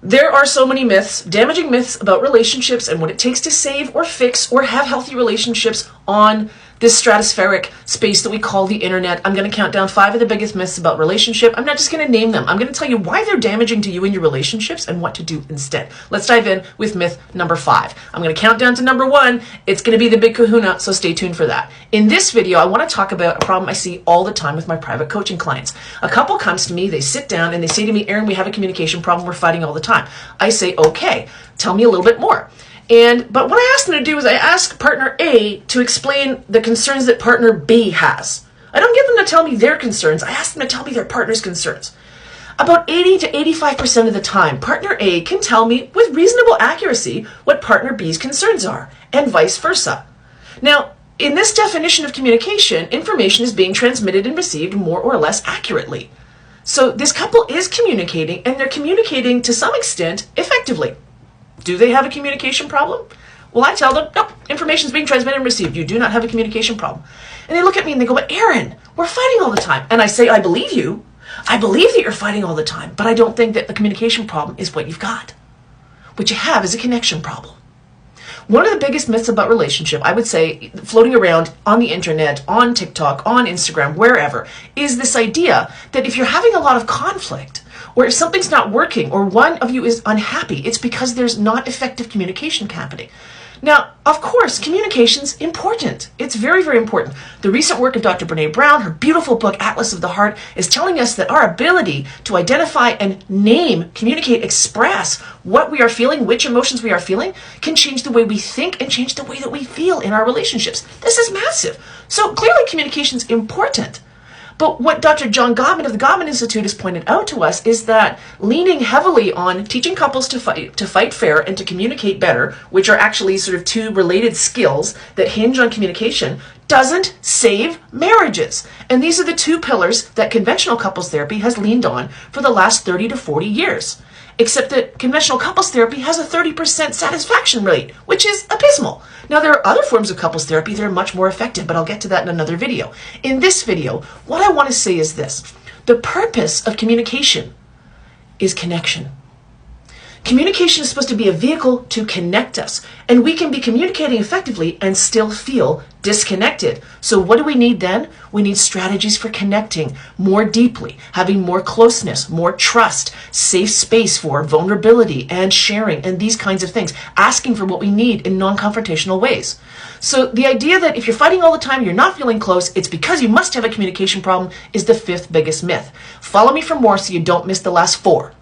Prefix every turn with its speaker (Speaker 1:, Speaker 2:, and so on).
Speaker 1: There are so many myths, damaging myths about relationships and what it takes to save or fix or have healthy relationships on this stratospheric space that we call the internet. I'm going to count down 5 of the biggest myths about relationship. I'm not just going to name them. I'm going to tell you why they're damaging to you and your relationships and what to do instead. Let's dive in with myth number 5. I'm going to count down to number 1. It's going to be the big kahuna, so stay tuned for that. In this video, I want to talk about a problem I see all the time with my private coaching clients. A couple comes to me, they sit down and they say to me, Erin, we have a communication problem. We're fighting all the time. I say, okay, tell me a little bit more. But what I ask them to do is I ask partner A to explain the concerns that partner B has. I don't get them to tell me their concerns. I ask them to tell me their partner's concerns. About 80 to 85% of the time, partner A can tell me with reasonable accuracy what partner B's concerns are, and vice versa. Now, in this definition of communication, information is being transmitted and received more or less accurately. So this couple is communicating, and they're communicating to some extent effectively. Do they have a communication problem? Well, I tell them, nope, information is being transmitted and received. You do not have a communication problem. And they look at me and they go, but Erin, we're fighting all the time. And I say, I believe you. I believe that you're fighting all the time, but I don't think that the communication problem is what you've got. What you have is a connection problem. One of the biggest myths about relationship, I would say, floating around on the internet, on TikTok, on Instagram, wherever, is this idea that if you're having a lot of conflict, or if something's not working, or one of you is unhappy, it's because there's not effective communication happening. Now, of course, communication's important. It's very, very important. The recent work of Dr. Brené Brown, her beautiful book, Atlas of the Heart, is telling us that our ability to identify and name, communicate, express what we are feeling, which emotions we are feeling, can change the way we think and change the way that we feel in our relationships. This is massive. So clearly communication's important. But what Dr. John Gottman of the Gottman Institute has pointed out to us is that leaning heavily on teaching couples to fight fair and to communicate better, which are actually sort of two related skills that hinge on communication, doesn't save marriages. And these are the two pillars that conventional couples therapy has leaned on for the last 30 to 40 years. Except that conventional couples therapy has a 30% satisfaction rate, which is abysmal. Now, there are other forms of couples therapy that are much more effective, but I'll get to that in another video. In this video, what I want to say is this. The purpose of communication is connection. Communication is supposed to be a vehicle to connect us, and we can be communicating effectively and still feel disconnected. So what do we need then? We need strategies for connecting more deeply, having more closeness, more trust, safe space for vulnerability and sharing, and these kinds of things, asking for what we need in non-confrontational ways. So the idea that if you're fighting all the time, you're not feeling close, it's because you must have a communication problem is the 5th biggest myth. Follow me for more so you don't miss the last 4.